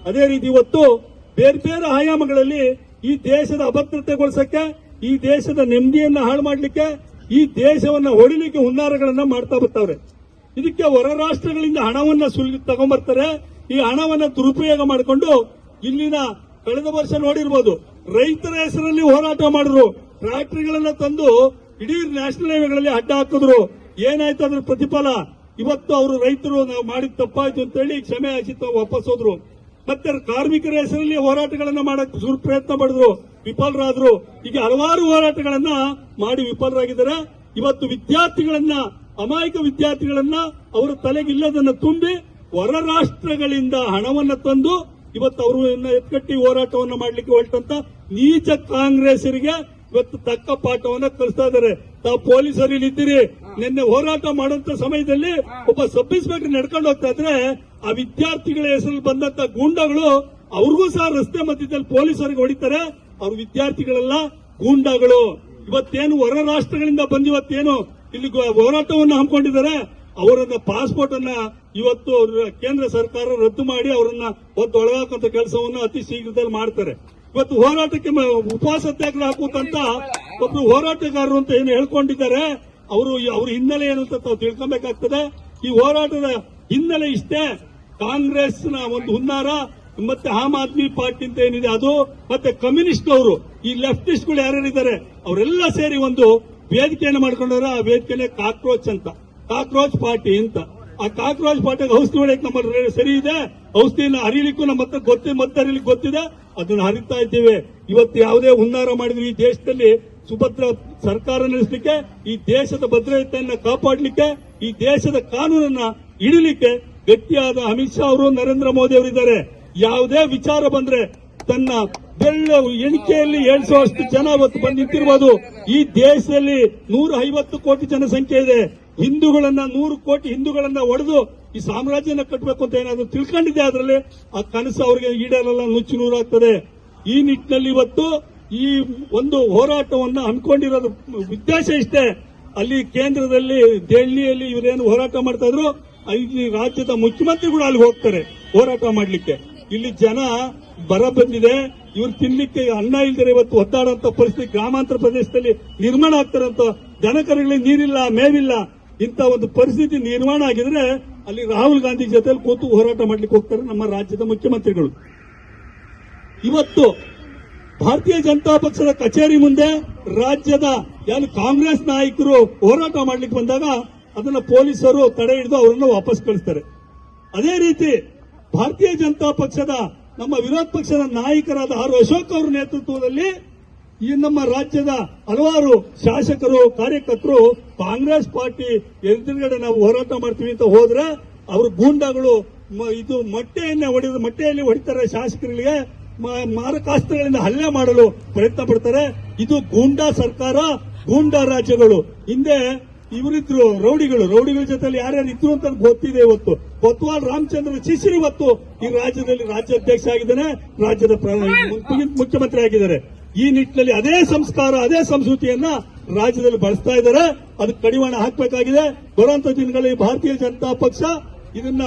ಅದೇ ರೀತಿ ಇವತ್ತು ಬೇರೆ ಬೇರೆ ಆಯಾಮಗಳಲ್ಲಿ ಈ ದೇಶದ ಅಭದ್ರತೆಗೊಳಿಸಕ್ಕೆ, ಈ ದೇಶದ ನೆಮ್ಮದಿಯನ್ನ ಹಾಳು ಮಾಡಲಿಕ್ಕೆ, ಈ ದೇಶವನ್ನ ಹೊಡಿಲಿಕ್ಕೆ ಹುನ್ನಾರಗಳನ್ನ ಮಾಡ್ತಾ ಬರ್ತಾವ್ರೆ. ಇದಕ್ಕೆ ಹೊರ ರಾಷ್ಟ್ರಗಳಿಂದ ಹಣವನ್ನ ತಗೊಂಡ್ಬರ್ತಾರೆ. ಈ ಹಣವನ್ನ ದುರುಪಯೋಗ ಮಾಡಿಕೊಂಡು ಇಲ್ಲಿನ ಕಳೆದ ವರ್ಷ ನೋಡಿರ್ಬೋದು, ರೈತರ ಹೆಸರಲ್ಲಿ ಹೋರಾಟ ಮಾಡಿದ್ರು. ಟ್ರಾಕ್ಟರ್ಗಳನ್ನ ತಂದು ಇಡೀ ನ್ಯಾಷನಲ್ ಹೈವೇಗಳಲ್ಲಿ ಅಡ್ಡ ಹಾಕಿದ್ರು. ಏನಾಯ್ತು ಅದ್ರ ಪ್ರತಿಫಲ? ಇವತ್ತು ಅವರು ರೈತರು ನಾವು ಮಾಡಿದ ತಪ್ಪಾಯ್ತು ಅಂತೇಳಿ ಕ್ಷಮೆ ಯಾಚಿಸಿ ವಾಪಸ್ ಹೋದ್ರು. ಮತ್ತೆ ಕಾರ್ಮಿಕರ ಹೆಸರಲ್ಲಿ ಹೋರಾಟಗಳನ್ನ ಮಾಡಕ್ ಪ್ರಯತ್ನ ಪಡಿದ್ರು, ವಿಫಲರಾದ್ರು. ಈಗ ಹಲವಾರು ಹೋರಾಟಗಳನ್ನ ಮಾಡಿ ವಿಫಲರಾಗಿದ್ದಾರೆ. ಇವತ್ತು ವಿದ್ಯಾರ್ಥಿಗಳನ್ನ, ಅಮಾಯಕ ವಿದ್ಯಾರ್ಥಿಗಳನ್ನ ಅವರ ತಲೆಗಿಲ್ಲದನ್ನ ತುಂಬಿ ಹೊರ ರಾಷ್ಟ್ರಗಳಿಂದ ಹಣವನ್ನ ತಂದು ಇವತ್ತು ಅವರು ಎತ್ಕಟ್ಟಿ ಹೋರಾಟವನ್ನ ಮಾಡ್ಲಿಕ್ಕೆ ಹೊರಟಂತ ನೀಚ ಕಾಂಗ್ರೆಸ್ಸರಿಗೆ ಇವತ್ತು ತಕ್ಕ ಪಾಠವನ್ನ ಕಲಿಸ್ತಾ ಇದ್ದಾರೆ. ತಾವು ಪೊಲೀಸರು ಇಲ್ಲಿದ್ದೀರಿ. ನಿನ್ನೆ ಹೋರಾಟ ಮಾಡುವಂತ ಸಮಯದಲ್ಲಿ ಒಬ್ಬ ಸಬ್ ಇನ್ಸ್ಪೆಕ್ಟರ್ ನಡ್ಕೊಂಡು ಹೋಗ್ತಾ ಇದ್ರೆ ಆ ವಿದ್ಯಾರ್ಥಿಗಳ ಹೆಸರಲ್ಲಿ ಬಂದಂತ ಗೂಂಡಾಗಳು ಅವ್ರಿಗೂ ಸಹ ರಸ್ತೆ ಮಧ್ಯದಲ್ಲಿ ಪೊಲೀಸರಿಗೆ ಹೊಡಿತಾರೆ. ಅವ್ರ ವಿದ್ಯಾರ್ಥಿಗಳೆಲ್ಲ ಗೂಂಡಾಗಳು. ಇವತ್ತೇನು ಹೊರ ರಾಷ್ಟ್ರಗಳಿಂದ ಬಂದಿವತ್ತೇನು ಇಲ್ಲಿ ಹೋರಾಟವನ್ನು ಹಮ್ಮಿಕೊಂಡಿದ್ದಾರೆ, ಅವರನ್ನ ಪಾಸ್ಪೋರ್ಟ್ ಅನ್ನ ಇವತ್ತು ಕೇಂದ್ರ ಸರ್ಕಾರ ರದ್ದು ಮಾಡಿ ಅವರನ್ನ ಒಳಗಾಕುವಂತ ಕೆಲಸವನ್ನು ಅತಿ ಶೀಘ್ರದಲ್ಲಿ ಮಾಡ್ತಾರೆ. ಇವತ್ತು ಹೋರಾಟಕ್ಕೆ ಉಪವಾಸ ಸತ್ಯಾಗ್ರಹ ಹಾಕುವಂತ ಒಬ್ರು ಹೋರಾಟಗಾರರು ಅಂತ ಏನು ಹೇಳ್ಕೊಂಡಿದ್ದಾರೆ, ಅವ್ರ ಹಿನ್ನೆಲೆ ಏನು ಅಂತ ತಾವು ತಿಳ್ಕೊಬೇಕಾಗ್ತದೆ. ಈ ಹೋರಾಟದ ಹಿನ್ನೆಲೆ ಇಷ್ಟೇ, ಕಾಂಗ್ರೆಸ್ನ ಒಂದು ಹುನ್ನಾರ, ಮತ್ತೆ ಆಮ್ ಆದ್ಮಿ ಪಾರ್ಟಿ ಅಂತ ಏನಿದೆ ಅದು, ಮತ್ತೆ ಕಮ್ಯುನಿಸ್ಟ್ ಅವರು, ಈ ಲೆಫ್ಟಿಸ್ಟ್ಗಳು ಯಾರ್ಯಾರಿದ್ದಾರೆ ಅವರೆಲ್ಲ ಸೇರಿ ಒಂದು ವೇದಿಕೆಯನ್ನು ಮಾಡ್ಕೊಂಡವ್ರೆ. ಆ ವೇದಿಕೆನೇ ಕಾಕ್ರೋಚ್ ಅಂತ, ಕಾಕ್ರೋಚ್ ಪಾರ್ಟಿ ಅಂತ. ಆ ಕಾಕ್ರೋಚ್ ಪಾರ್ಟಿಗೆ ಔಷಧಿ ಹೊಡೆಯಕ್ಕೆ ನಮ್ಮ ಸರಿ ಇದೆ, ಔಷಧಿನ ಹರಿಲಿಕ್ಕೂ ನಮ್ಮ ಹತ್ರ ಮತ್ತೆ ಹರಿಲಿಕ್ಕೆ ಗೊತ್ತಿದೆ, ಅದನ್ನು ಹರಿತಾ ಇದ್ದೇವೆ. ಇವತ್ತು ಯಾವುದೇ ಹುನ್ನಾರ ಮಾಡಿದ್ರು ಈ ದೇಶದಲ್ಲಿ ಸುಭದ್ರ ಸರ್ಕಾರ ನಡೆಸಲಿಕ್ಕೆ, ಈ ದೇಶದ ಭದ್ರತೆಯನ್ನ ಕಾಪಾಡಲಿಕ್ಕೆ, ಈ ದೇಶದ ಕಾನೂನನ್ನ ಇಡಲಿಕ್ಕೆ ಗಟ್ಟಿಯಾದ ಅಮಿತ್ ಶಾ ಅವರು, ನರೇಂದ್ರ ಮೋದಿ ಅವರಿದ್ದಾರೆ. ಯಾವುದೇ ವಿಚಾರ ಬಂದ್ರೆ ತನ್ನ ಬೆಳ್ಳ ಎಣಿಕೆಯಲ್ಲಿ ಏಳಿಸುವಷ್ಟು ಜನ ಇವತ್ತು ಬಂದು ನಿಂತಿರ್ಬೋದು. ಈ ದೇಶದಲ್ಲಿ 150 ಕೋಟಿ ಜನಸಂಖ್ಯೆ ಇದೆ. ಹಿಂದೂಗಳನ್ನ 100 ಕೋಟಿ ಹಿಂದೂಗಳನ್ನ ಒಡೆದು ಈ ಸಾಮ್ರಾಜ್ಯನ ಕಟ್ಟಬೇಕು ಅಂತ ಏನಾದ್ರು ತಿಳ್ಕೊಂಡಿದೆ, ಅದರಲ್ಲಿ ಆ ಕನಸು ಅವರಿಗೆ ಈಡೇರಲ್ಲ, ನುಚ್ಚು ನೂರಾಗ್ತದೆ. ಈ ನಿಟ್ಟಿನಲ್ಲಿ ಇವತ್ತು ಈ ಒಂದು ಹೋರಾಟವನ್ನ ಹಮ್ಮಿಕೊಂಡಿರೋದು ಉದ್ದೇಶ ಇಷ್ಟೇ. ಅಲ್ಲಿ ಕೇಂದ್ರದಲ್ಲಿ, ದೆಹಲಿಯಲ್ಲಿ ಇವರೇನು ಹೋರಾಟ ಮಾಡ್ತಾ ಇದ್ರು, ಇಲ್ಲಿ ರಾಜ್ಯದ ಮುಖ್ಯಮಂತ್ರಿಗಳು ಅಲ್ಲಿ ಹೋಗ್ತಾರೆ ಹೋರಾಟ ಮಾಡ್ಲಿಕ್ಕೆ. ಇಲ್ಲಿ ಜನ ಬರ ಬಂದಿದೆ, ಇವ್ರು ತಿನ್ಲಿಕ್ಕೆ ಅನ್ನ ಇಲ್ದರೆ ಇವತ್ತು ಒದ್ದಾಡುವಂತ ಪರಿಸ್ಥಿತಿ ಗ್ರಾಮಾಂತರ ಪ್ರದೇಶದಲ್ಲಿ ನಿರ್ಮಾಣ ಆಗ್ತಾರಂತ. ಜನಕರುಗಳಿಗೆ ನೀರಿಲ್ಲ, ಮೇವಿಲ್ಲ, ಇಂಥ ಒಂದು ಪರಿಸ್ಥಿತಿ ನಿರ್ಮಾಣ ಆಗಿದ್ರೆ ಅಲ್ಲಿ ರಾಹುಲ್ ಗಾಂಧಿ ಜೊತೆಲಿ ಕೂತು ಹೋರಾಟ ಮಾಡ್ಲಿಕ್ಕೆ ಹೋಗ್ತಾರೆ ನಮ್ಮ ರಾಜ್ಯದ ಮುಖ್ಯಮಂತ್ರಿಗಳು. ಇವತ್ತು ಭಾರತೀಯ ಜನತಾ ಪಕ್ಷದ ಕಚೇರಿ ಮುಂದೆ ರಾಜ್ಯದ ಏನು ಕಾಂಗ್ರೆಸ್ ನಾಯಕರು ಹೋರಾಟ ಮಾಡ್ಲಿಕ್ಕೆ ಬಂದಾಗ ಅದನ್ನ ಪೊಲೀಸರು ತಡೆ ಹಿಡಿದು ಅವರನ್ನು ವಾಪಸ್ ಕಳಿಸ್ತಾರೆ. ಅದೇ ರೀತಿ ಭಾರತೀಯ ಜನತಾ ಪಕ್ಷದ ನಮ್ಮ ವಿರೋಧ ಪಕ್ಷದ ನಾಯಕರಾದ ಆರ್ ಅಶೋಕ್ ಅವರ ನೇತೃತ್ವದಲ್ಲಿ ಈ ನಮ್ಮ ರಾಜ್ಯದ ಹಲವಾರು ಶಾಸಕರು, ಕಾರ್ಯಕರ್ತರು ಕಾಂಗ್ರೆಸ್ ಪಾರ್ಟಿ ಎದುರುಗಡೆ ನಾವು ಹೋರಾಟ ಮಾಡ್ತೀವಿ ಅಂತ ಹೋದ್ರೆ ಅವರು ಗೂಂಡಾಗಳು ಇದು ಮೊಟ್ಟೆಯಲ್ಲಿ ಹೊಡಿತಾರೆ, ಶಾಸಕರಿಗೆ ಮಾರಕಾಸ್ತ್ರಗಳಿಂದ ಹಲ್ಲೆ ಮಾಡಲು ಪ್ರಯತ್ನ ಪಡ್ತಾರೆ. ಇದು ಗೂಂಡಾ ಸರ್ಕಾರ, ಗೂಂಡಾ ರಾಜ್ಯಗಳು. ಹಿಂದೆ ಇವರಿದ್ರು ರೌಡಿಗಳ ಜೊತೆಲಿ ಯಾರ್ಯಾರು ಇದ್ರು ಅಂತ ಗೊತ್ತಿದೆ. ಇವತ್ತು ಕೊತ್ವಾಲ್ ರಾಮಚಂದ್ರ ಶಿಶಿರ್ ಇವತ್ತು ಈ ರಾಜ್ಯದಲ್ಲಿ ರಾಜ್ಯಾಧ್ಯಕ್ಷ ಆಗಿದ್ದಾನೆ, ರಾಜ್ಯದ ಮುಖ್ಯಮಂತ್ರಿ ಆಗಿದ್ದಾರೆ. ಈ ನಿಟ್ಟಿನಲ್ಲಿ ಅದೇ ಸಂಸ್ಕಾರ, ಅದೇ ಸಂಸ್ಕೃತಿಯನ್ನ ರಾಜ್ಯದಲ್ಲಿ ಬಳಸ್ತಾ ಇದ್ದಾರೆ. ಅದಕ್ಕೆ ಕಡಿವಾಣ ಹಾಕಬೇಕಾಗಿದೆ. ಬರುವಂತ ದಿನಗಳಲ್ಲಿ ಭಾರತೀಯ ಜನತಾ ಪಕ್ಷ ಇದನ್ನ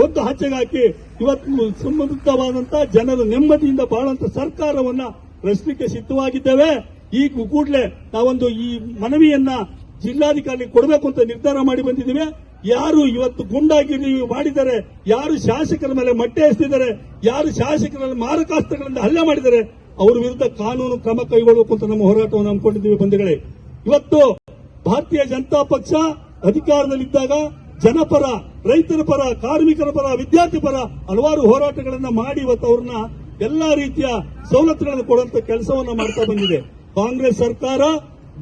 ಒಂದು ಹಚ್ಚೆಗೆ ಹಾಕಿ ಇವತ್ತು ಸಮೃದ್ಧವಾದಂತಹ ಜನರು ನೆಮ್ಮದಿಯಿಂದ ಬಾಳುವಂತ ಸರ್ಕಾರವನ್ನ ರಚಿಸಲಿಕ್ಕೆ ಸಿದ್ಧವಾಗಿದ್ದೇವೆ. ಈ ಕೂಡಲೇ ನಾವೊಂದು ಈ ಮನವಿಯನ್ನ ಜಿಲ್ಲಾಧಿಕಾರಿ ಕೊಡಬೇಕು ಅಂತ ನಿರ್ಧಾರ ಮಾಡಿ ಬಂದಿದ್ದೇವೆ. ಯಾರು ಇವತ್ತು ಗುಂಡಾಗಿರಿ ಮಾಡಿದ್ದಾರೆ, ಯಾರು ಶಾಸಕರ ಮೇಲೆ ಮೊಟ್ಟೆ ಎಸೆದಿದ್ದಾರೆ, ಯಾರು ಶಾಸಕರಲ್ಲಿ ಮಾರಕಾಸ್ತ್ರಗಳಿಂದ ಹಲ್ಲೆ ಮಾಡಿದ್ದಾರೆ, ಅವರ ವಿರುದ್ಧ ಕಾನೂನು ಕ್ರಮ ಕೈಗೊಳ್ಳಬೇಕು ಅಂತ ನಮ್ಮ ಹೋರಾಟವನ್ನು ಹಮ್ಮಿಕೊಂಡಿದ್ದೀವಿ. ಬಂಧುಗಳೇ, ಇವತ್ತು ಭಾರತೀಯ ಜನತಾ ಪಕ್ಷ ಅಧಿಕಾರದಲ್ಲಿದ್ದಾಗ ಜನಪರ, ರೈತರ ಪರ, ಕಾರ್ಮಿಕರ ಪರ, ವಿದ್ಯಾರ್ಥಿ ಪರ ಹಲವಾರು ಹೋರಾಟಗಳನ್ನ ಮಾಡಿ ಇವತ್ತು ಅವ್ರನ್ನ ಎಲ್ಲಾ ರೀತಿಯ ಸವಲತ್ತುಗಳನ್ನು ಕೊಡುವಂತ ಕೆಲಸವನ್ನ ಮಾಡ್ತಾ ಬಂದಿದೆ. ಕಾಂಗ್ರೆಸ್ ಸರ್ಕಾರ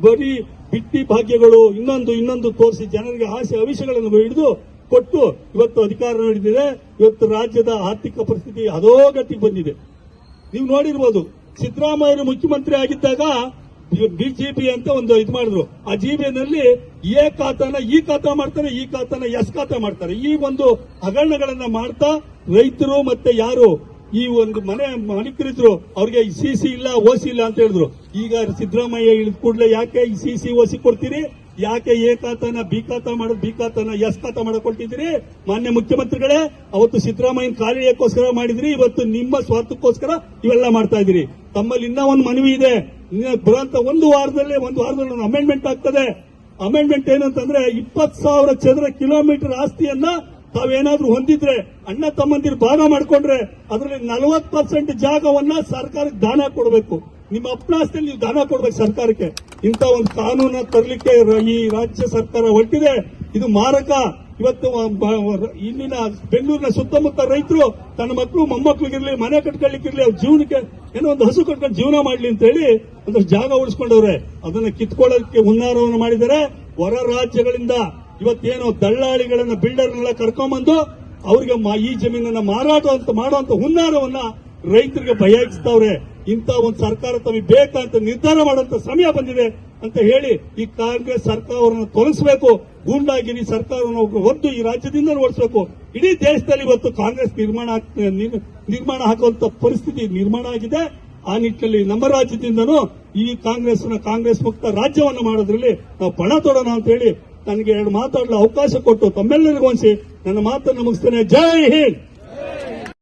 ಬರೀ ಬಿಟ್ಟಿ ಭಾಗ್ಯಗಳು ಇನ್ನೊಂದು ತೋರಿಸಿ ಜನರಿಗೆ ಆಸೆ ಅವಿಷಗಳನ್ನು ಹಿಡಿದು ಕೊಟ್ಟು ಇವತ್ತು ಅಧಿಕಾರ ನೀಡಿದೆ. ಇವತ್ತು ರಾಜ್ಯದ ಆರ್ಥಿಕ ಪರಿಸ್ಥಿತಿ ಅಧೋಗತಿಗೆ ಬಂದಿದೆ. ನೀವು ನೋಡಿರ್ಬೋದು, ಸಿದ್ದರಾಮಯ್ಯ ಮುಖ್ಯಮಂತ್ರಿ ಆಗಿದ್ದಾಗ ಬಿಜೆಪಿ ಅಂತ ಒಂದು ಇದು ಮಾಡಿದ್ರು. ಆ ಜಿಬಿನಲ್ಲಿ ಎ ಖಾತಾನ ಈ ಖಾತಾ ಮಾಡ್ತಾರೆ, ಈ ಖಾತಾನ ಎಸ್ ಖಾತಾ ಮಾಡ್ತಾರೆ. ಈ ಒಂದು ಹಗರಣಗಳನ್ನ ಮಾಡ್ತಾ ರೈತರು ಮತ್ತೆ ಯಾರು ಈ ಒಂದು ಮಾಲೀಕರಿದ್ರು ಅವ್ರಿಗೆ ಸಿಸಿ ಇಲ್ಲ, ಓಸಿ ಇಲ್ಲ ಅಂತ ಹೇಳಿದ್ರು. ಈಗ ಸಿದ್ದರಾಮಯ್ಯ ಇಳಿದ ಕೂಡಲೇ ಯಾಕೆ ಈ ಸಿಸಿ ಓಸಿ ಕೊಡ್ತೀರಿ, ಯಾಕೆ ಎ ಖಾತಾನ ಬಿ ಖಾತಾ ಮಾಡೋದು, ಬಿ ಖಾತಾನ ಎಸ್ ಖಾತಾ ಮಾಡಕೊಟ್ಟಿದ್ದೀರಿ? ಮಾನ್ಯ ಮುಖ್ಯಮಂತ್ರಿಗಳೇ, ಅವತ್ತು ಸಿದ್ದರಾಮಯ್ಯನ ಕಾಲಿಗೋಸ್ಕರ ಮಾಡಿದ್ರಿ, ಇವತ್ತು ನಿಮ್ಮ ಸ್ವಾರ್ಥಕ್ಕೋಸ್ಕರ ಇವೆಲ್ಲ ಮಾಡ್ತಾ ಇದ್ದೀರಿ. ತಮ್ಮಲ್ಲಿ ಇನ್ನೂ ಒಂದು ಮನವಿ ಇದೆ. ಬರುವಂತ ಒಂದು ವಾರದಲ್ಲಿ ಒಂದು ಅಮೆಂಡ್ಮೆಂಟ್ ಆಗ್ತದೆ. ಅಮೆಂಡ್ಮೆಂಟ್ ಏನಂತಂದ್ರೆ 20,000 ಚದರ ಕಿಲೋಮೀಟರ್ ಆಸ್ತಿಯನ್ನ ತಾವೇನಾದ್ರೂ ಹೊಂದಿದ್ರೆ, ಅಣ್ಣ ತಮ್ಮಂದಿರು ಭಾಗ ಮಾಡ್ಕೊಂಡ್ರೆ ಅದರಲ್ಲಿ 40% ಜಾಗವನ್ನ ಸರ್ಕಾರಕ್ಕೆ ದಾನ ಕೊಡಬೇಕು. ನಿಮ್ಮ ಅಪ್ಪನಾಸ್ತಿಯಲ್ಲಿ ನೀವು ದಾನ ಕೊಡ್ಬೇಕು ಸರ್ಕಾರಕ್ಕೆ. ಇಂಥ ಒಂದು ಕಾನೂನ ತರಲಿಕ್ಕೆ ಈ ರಾಜ್ಯ ಸರ್ಕಾರ ಹೊರಟಿದೆ. ಇದು ಮಾರಕ. ಇವತ್ತು ಇಲ್ಲಿನ ಬೆಂಗಳೂರಿನ ಸುತ್ತಮುತ್ತ ರೈತರು ತನ್ನ ಮಕ್ಕಳು ಮೊಮ್ಮಕ್ಳಿಗಿರ್ಲಿ, ಮನೆ ಕಟ್ಕೊಳ್ಳಿಕ್ಕಿರ್ಲಿ, ಅವ್ರ ಜೀವನಕ್ಕೆ ಏನೋ ಒಂದು ಹಸು ಕಟ್ಕೊಂಡು ಜೀವನ ಮಾಡ್ಲಿ ಅಂತ ಹೇಳಿ ಒಂದಷ್ಟು ಜಾಗ ಉಳಿಸ್ಕೊಂಡವ್ರೆ. ಅದನ್ನ ಕಿತ್ಕೊಳ್ಳೋದಕ್ಕೆ ಹುನ್ನಾರವನ್ನು ಮಾಡಿದರೆ. ಹೊರ ರಾಜ್ಯಗಳಿಂದ ಇವತ್ತೇನೋ ದಳ್ಳಾಳಿಗಳನ್ನ, ಬಿಲ್ಡರ್ನೆಲ್ಲ ಕರ್ಕೊಂಡ್ಬಂದು ಅವ್ರಿಗೆ ಈ ಜಮೀನನ್ನ ಮಾರಾಟ ಅಂತ ಮಾಡುವಂತ ಹುನ್ನಾರವನ್ನ ರೈತರಿಗೆ ಬಯಸ್ತಾವ್ರೆ. ಇಂಥ ಒಂದು ಸರ್ಕಾರ ತಮಗೆ ಬೇಕಂತ ನಿರ್ಧಾರ ಮಾಡುವಂತ ಸಮಯ ಬಂದಿದೆ ಅಂತ ಹೇಳಿ ಈ ಕಾಂಗ್ರೆಸ್ ಸರ್ಕಾರವನ್ನು ತೊಲಗಿಸಬೇಕು. ಗೂಂಡಾಗಿರಿ ಸರ್ಕಾರವನ್ನು ಒದ್ದು ಈ ರಾಜ್ಯದಿಂದ ಓಡಿಸಬೇಕು. ಇಡೀ ದೇಶದಲ್ಲಿ ಇವತ್ತು ಕಾಂಗ್ರೆಸ್ ನಿರ್ಮಾಣ ಹಾಕುವಂತ ಪರಿಸ್ಥಿತಿ ನಿರ್ಮಾಣ ಆಗಿದೆ. ಆ ನಿಟ್ಟಿನಲ್ಲಿ ನಮ್ಮ ರಾಜ್ಯದಿಂದನೂ ಈ ಕಾಂಗ್ರೆಸ್ ಮುಕ್ತ ರಾಜ್ಯವನ್ನು ಮಾಡೋದ್ರಲ್ಲಿ ನಾವು ಪಣ ತೊಡೋಣ ಅಂತ ಹೇಳಿ ನನಗೆ 2 ಮಾತಾಡಲು ಅವಕಾಶ ಕೊಟ್ಟು ತಮ್ಮೆಲ್ಲರಿಗೂ ಅನಿಸಿ ನನ್ನ ಮಾತನ್ನು ಮುಗಿಸ್ತೇನೆ. ಜೈ ಹಿಂದ್.